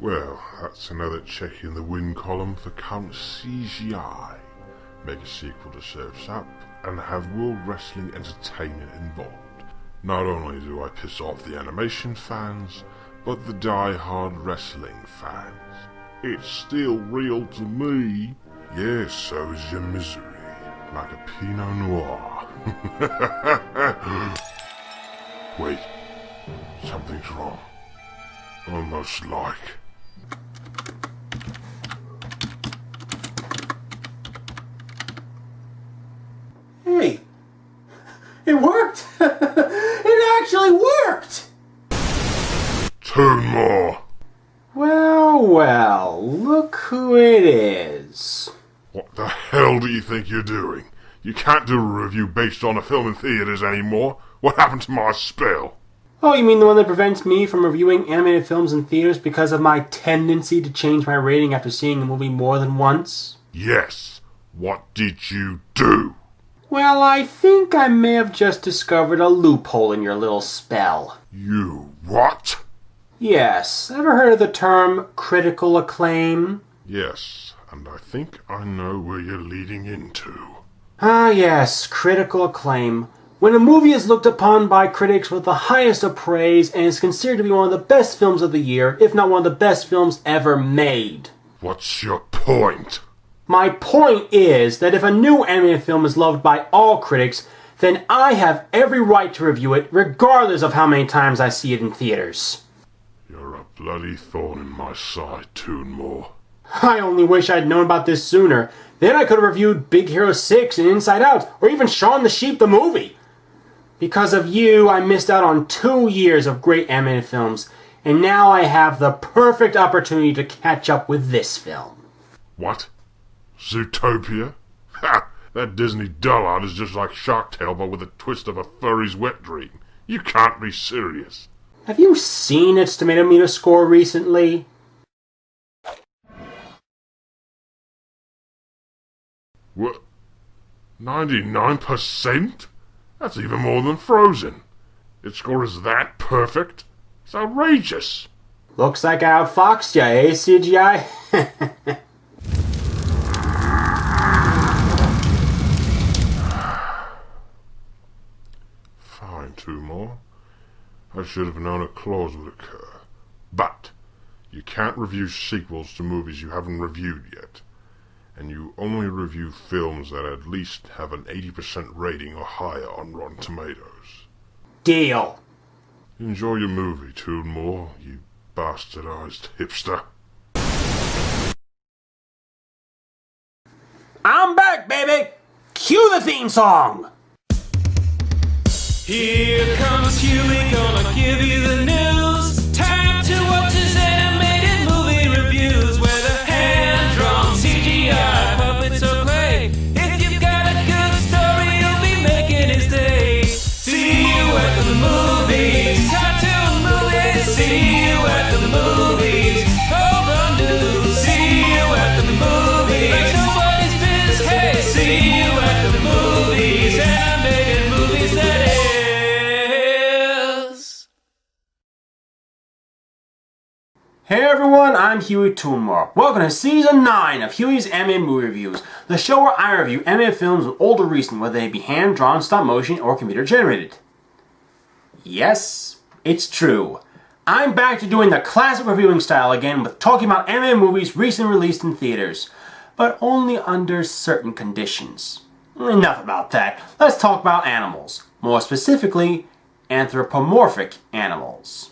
Well, that's another check in the win column for current CGI. Make a sequel to Surf's Up and have World Wrestling Entertainment involved. Not only do I piss off the animation fans, but the die-hard wrestling fans. It's still real to me. Yes, so is your misery, like a Pinot Noir. Wait, something's wrong. Almost like... Hey, it worked! It actually worked! Two more! Well, look who it is. What the hell do you think you're doing? You can't do a review based on a film in theaters anymore. What happened to my spell? Oh, you mean the one that prevents me from reviewing animated films in theaters because of my tendency to change my rating after seeing a movie more than once? Yes. What did you do? Well, I think I may have just discovered a loophole in your little spell. You what? Yes, ever heard of the term critical acclaim? Yes, and I think I know where you're leading into. Ah, yes, critical acclaim. When a movie is looked upon by critics with the highest of praise and is considered to be one of the best films of the year, if not one of the best films ever made. What's your point? My point is that if a new animated film is loved by all critics, then I have every right to review it, regardless of how many times I see it in theaters. You're a bloody thorn in my side, Toonmore. I only wish I'd known about this sooner. Then I could have reviewed Big Hero 6 and Inside Out, or even Shaun the Sheep the movie. Because of you, I missed out on 2 years of great animated films, and now I have the perfect opportunity to catch up with this film. What? Zootopia? Ha! That Disney dullard is just like Shark Tale, but with a twist of a furry's wet dream. You can't be serious. Have you seen its tomato meter score recently? What? 99%? That's even more than Frozen. Its score is that perfect? It's outrageous. Looks like I outfoxed ya, eh, CGI? Fine, two more. I should have known a clause would occur. But you can't review sequels to movies you haven't reviewed yet. And you only review films that at least have an 80% rating or higher on Rotten Tomatoes. Deal. Enjoy your movie, Toonmore, you bastardized hipster. I'm back, baby! Cue the theme song! Here comes Hewy, gonna give you the news. Time to watch his animated movie reviews, whether hand-drawn, CGI, puppets or clay. If you've got a good story, you'll be making his day. See you at the movies, cartoon movies. See you at the movies, hold on to. See you at the movies, like nobody's biz. Hey, see you at the movies, animated movies that is. Hey everyone, I'm Hewy Toonmore. Welcome to Season 9 of Hewy's Animated Movie Reviews, the show where I review animated films old or recent, whether they be hand-drawn, stop-motion, or computer-generated. Yes, it's true. I'm back to doing the classic reviewing style again with talking about animated movies recently released in theaters, but only under certain conditions. Enough about that. Let's talk about animals. More specifically, anthropomorphic animals.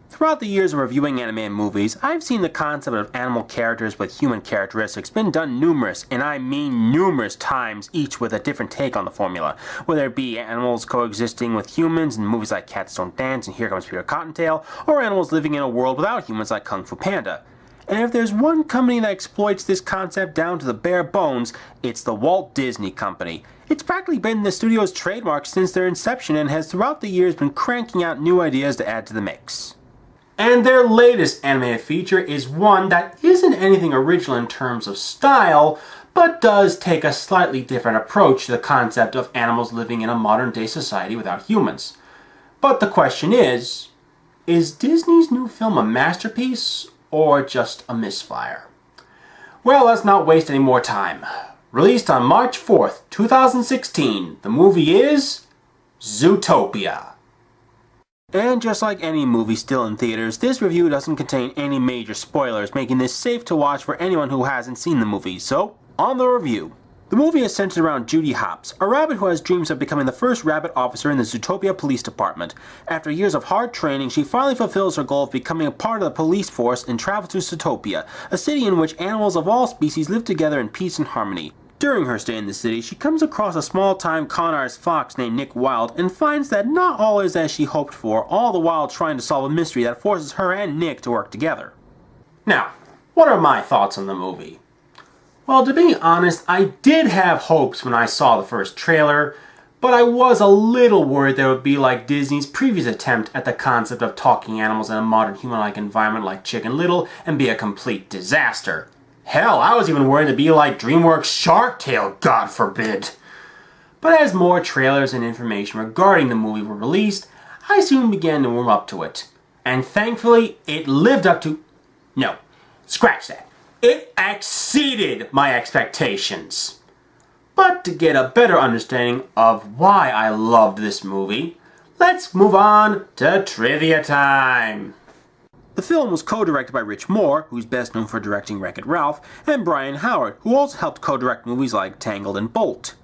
Throughout the years of reviewing animated movies, I've seen the concept of animal characters with human characteristics been done numerous, and I mean numerous times, each with a different take on the formula. Whether it be animals coexisting with humans in movies like Cats Don't Dance and Here Comes Peter Cottontail, or animals living in a world without humans like Kung Fu Panda. And if there's one company that exploits this concept down to the bare bones, it's the Walt Disney Company. It's practically been the studio's trademark since their inception and has throughout the years been cranking out new ideas to add to the mix. And their latest animated feature is one that isn't anything original in terms of style, but does take a slightly different approach to the concept of animals living in a modern-day society without humans. But the question is Disney's new film a masterpiece, or just a misfire? Well, let's not waste any more time. Released on March 4th, 2016, the movie is Zootopia. And just like any movie still in theaters, this review doesn't contain any major spoilers, making this safe to watch for anyone who hasn't seen the movie. So, on the review. The movie is centered around Judy Hopps, a rabbit who has dreams of becoming the first rabbit officer in the Zootopia Police Department. After years of hard training, she finally fulfills her goal of becoming a part of the police force and travels to Zootopia, a city in which animals of all species live together in peace and harmony. During her stay in the city, she comes across a small-time con artist fox named Nick Wilde and finds that not all is as she hoped for, all the while trying to solve a mystery that forces her and Nick to work together. Now, what are my thoughts on the movie? Well, to be honest, I did have hopes when I saw the first trailer, but I was a little worried that it would be like Disney's previous attempt at the concept of talking animals in a modern human-like environment like Chicken Little and be a complete disaster. Hell, I was even worried to be like DreamWorks' Shark Tale, God forbid. But as more trailers and information regarding the movie were released, I soon began to warm up to it. And thankfully, it lived up to... No, scratch that. It exceeded my expectations. But to get a better understanding of why I loved this movie, let's move on to trivia time. The film was co-directed by Rich Moore, who's best known for directing Wreck-It Ralph, and Brian Howard, who also helped co-direct movies like Tangled and Bolt.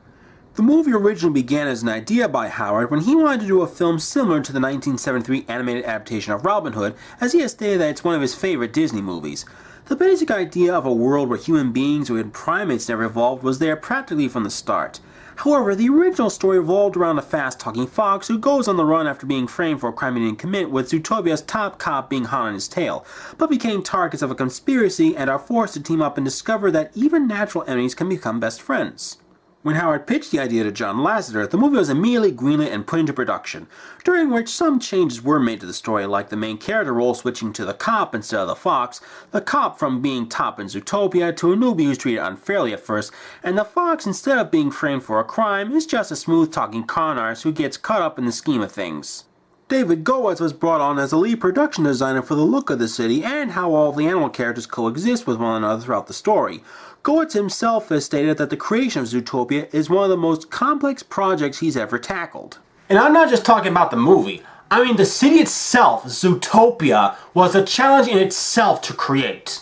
The movie originally began as an idea by Howard when he wanted to do a film similar to the 1973 animated adaptation of Robin Hood, as he has stated that it's one of his favorite Disney movies. The basic idea of a world where human beings or even primates never evolved was there practically from the start. However, the original story revolved around a fast-talking fox who goes on the run after being framed for a crime he didn't commit, with Zootopia's top cop being hot on his tail, but became targets of a conspiracy and are forced to team up and discover that even natural enemies can become best friends. When Howard pitched the idea to John Lasseter, the movie was immediately greenlit and put into production, during which some changes were made to the story, like the main character role switching to the cop instead of the fox, the cop from being top in Zootopia to a newbie who's treated unfairly at first, and the fox, instead of being framed for a crime, is just a smooth-talking con artist who gets caught up in the scheme of things. David Goetz was brought on as a lead production designer for the look of the city and how all the animal characters coexist with one another throughout the story. Goetz himself has stated that the creation of Zootopia is one of the most complex projects he's ever tackled. And I'm not just talking about the movie. I mean, the city itself, Zootopia, was a challenge in itself to create.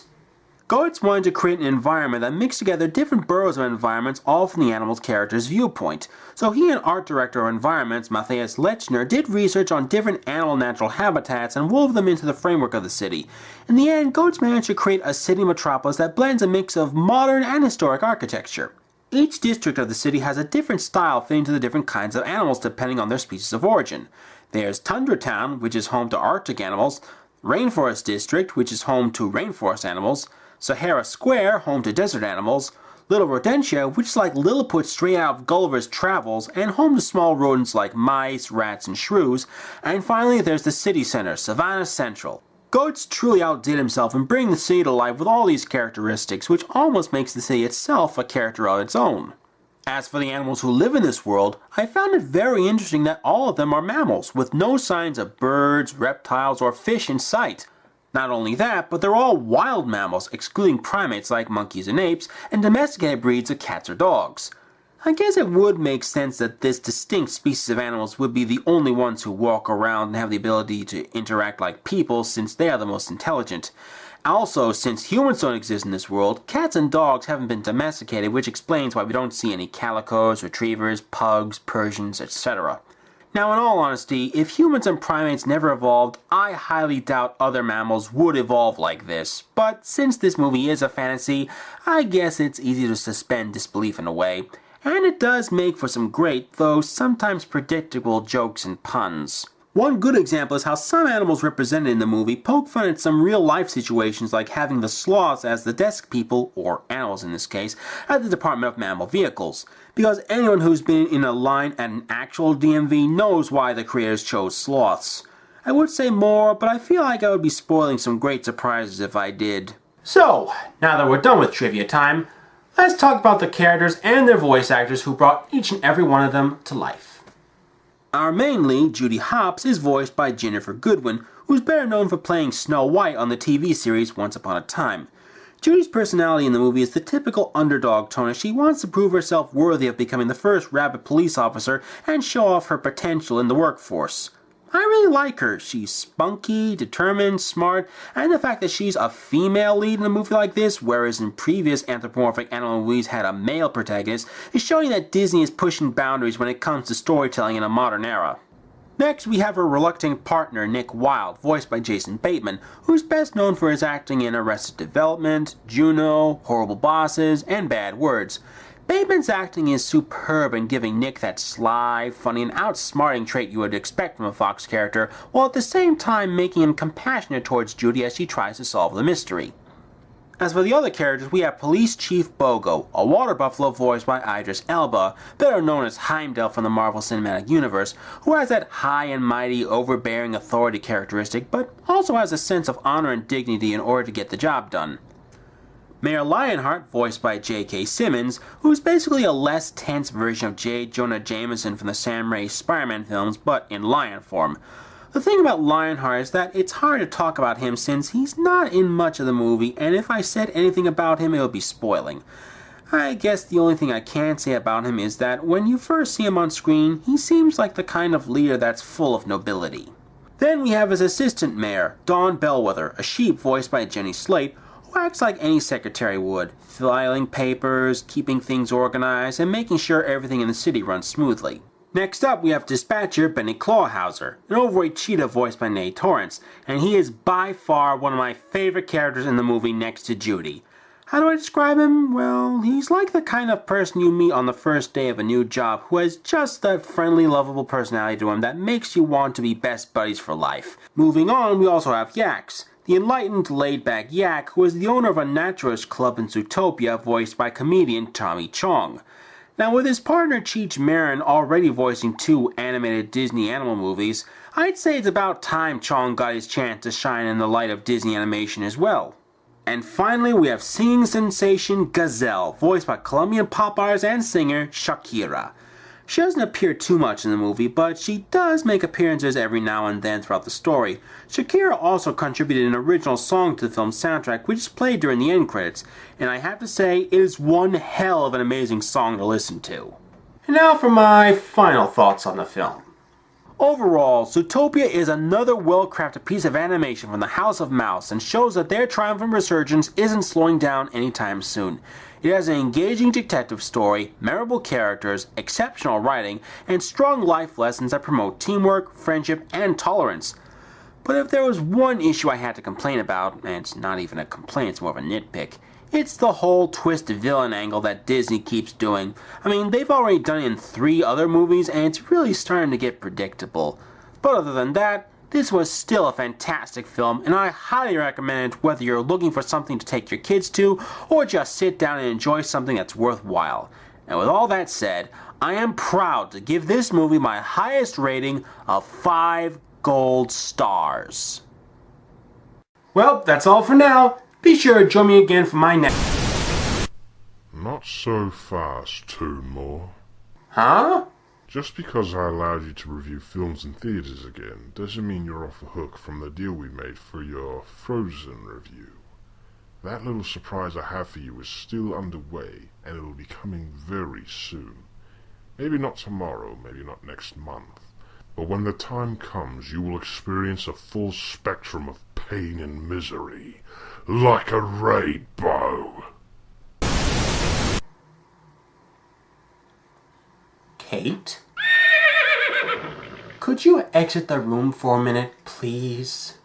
Goetz wanted to create an environment that mixed together different boroughs of environments, all from the animal's character's viewpoint. So he and art director of environments, Matthias Lechner, did research on different animal natural habitats and wove them into the framework of the city. In the end, Goetz managed to create a city metropolis that blends a mix of modern and historic architecture. Each district of the city has a different style fitting to the different kinds of animals depending on their species of origin. There's Tundra Town, which is home to Arctic animals, Rainforest District, which is home to rainforest animals, Sahara Square, home to desert animals, Little Rodentia, which is like Lilliput straight out of Gulliver's Travels, and home to small rodents like mice, rats, and shrews, and finally there's the city center, Savannah Central. Goetz truly outdid himself in bringing the city to life with all these characteristics, which almost makes the city itself a character of its own. As for the animals who live in this world, I found it very interesting that all of them are mammals, with no signs of birds, reptiles, or fish in sight. Not only that, but they're all wild mammals, excluding primates like monkeys and apes, and domesticated breeds of cats or dogs. I guess it would make sense that this distinct species of animals would be the only ones who walk around and have the ability to interact like people, since they are the most intelligent. Also, since humans don't exist in this world, cats and dogs haven't been domesticated, which explains why we don't see any calicos, retrievers, pugs, Persians, etc. Now, in all honesty, if humans and primates never evolved, I highly doubt other mammals would evolve like this. But since this movie is a fantasy, I guess it's easy to suspend disbelief in a way. And it does make for some great, though sometimes predictable, jokes and puns. One good example is how some animals represented in the movie poke fun at some real-life situations, like having the sloths as the desk people, or animals in this case, at the Department of Mammal Vehicles. Because anyone who's been in a line at an actual DMV knows why the creators chose sloths. I would say more, but I feel like I would be spoiling some great surprises if I did. So, now that we're done with trivia time, let's talk about the characters and their voice actors who brought each and every one of them to life. Our main lead, Judy Hopps, is voiced by Jennifer Goodwin, who's better known for playing Snow White on the TV series Once Upon a Time. Judy's personality in the movie is the typical underdog tone as she wants to prove herself worthy of becoming the first rabbit police officer and show off her potential in the workforce. I really like her. She's spunky, determined, smart, and the fact that she's a female lead in a movie like this, whereas in previous Anthropomorphic Animal movies had a male protagonist, is showing that Disney is pushing boundaries when it comes to storytelling in a modern era. Next, we have her reluctant partner, Nick Wilde, voiced by Jason Bateman, who's best known for his acting in Arrested Development, Juno, Horrible Bosses, and Bad Words. Bateman's acting is superb in giving Nick that sly, funny, and outsmarting trait you would expect from a Fox character, while at the same time making him compassionate towards Judy as she tries to solve the mystery. As for the other characters, we have Police Chief Bogo, a water buffalo voiced by Idris Elba, better known as Heimdall from the Marvel Cinematic Universe, who has that high and mighty, overbearing authority characteristic, but also has a sense of honor and dignity in order to get the job done. Mayor Lionheart, voiced by J.K. Simmons, who's basically a less tense version of J. Jonah Jameson from the Sam Raimi Spider-Man films, but in lion form. The thing about Lionheart is that it's hard to talk about him since he's not in much of the movie, and if I said anything about him, it would be spoiling. I guess the only thing I can say about him is that when you first see him on screen, he seems like the kind of leader that's full of nobility. Then we have his assistant mayor, Dawn Bellwether, a sheep voiced by Jenny Slate, who acts like any secretary would, filing papers, keeping things organized, and making sure everything in the city runs smoothly. Next up, we have Dispatcher Benny Clawhauser, an overweight cheetah voiced by Nate Torrance, and he is by far one of my favorite characters in the movie next to Judy. How do I describe him? Well, he's like the kind of person you meet on the first day of a new job who has just that friendly, lovable personality to him that makes you want to be best buddies for life. Moving on, we also have Yax, the enlightened, laid-back yak who is the owner of a naturalist club in Zootopia voiced by comedian Tommy Chong. Now, with his partner Cheech Marin already voicing 2 animated Disney animal movies, I'd say it's about time Chong got his chance to shine in the light of Disney animation as well. And finally, we have singing sensation Gazelle, voiced by Colombian pop artist and singer Shakira. She doesn't appear too much in the movie, but she does make appearances every now and then throughout the story. Shakira also contributed an original song to the film's soundtrack, which is played during the end credits, and I have to say, it is one hell of an amazing song to listen to. And now for my final thoughts on the film. Overall, Zootopia is another well-crafted piece of animation from the House of Mouse and shows that their triumphant resurgence isn't slowing down anytime soon. It has an engaging detective story, memorable characters, exceptional writing, and strong life lessons that promote teamwork, friendship, and tolerance. But if there was one issue I had to complain about, and it's not even a complaint, it's more of a nitpick, it's the whole twist villain angle that Disney keeps doing. I mean, they've already done it in 3 other movies, and it's really starting to get predictable. But other than that, this was still a fantastic film, and I highly recommend it whether you're looking for something to take your kids to, or just sit down and enjoy something that's worthwhile. And with all that said, I am proud to give this movie my highest rating of 5 gold stars. Well, that's all for now. Be sure to join me again for my next... Not so fast, Toonmore. Huh? Just because I allowed you to review films in theaters again doesn't mean you're off the hook from the deal we made for your Frozen review. That little surprise I have for you is still underway, and it'll be coming very soon. Maybe not tomorrow, maybe not next month, but when the time comes you will experience a full spectrum of pain and misery, like a rainbow. Kate? Could you exit the room for a minute, please?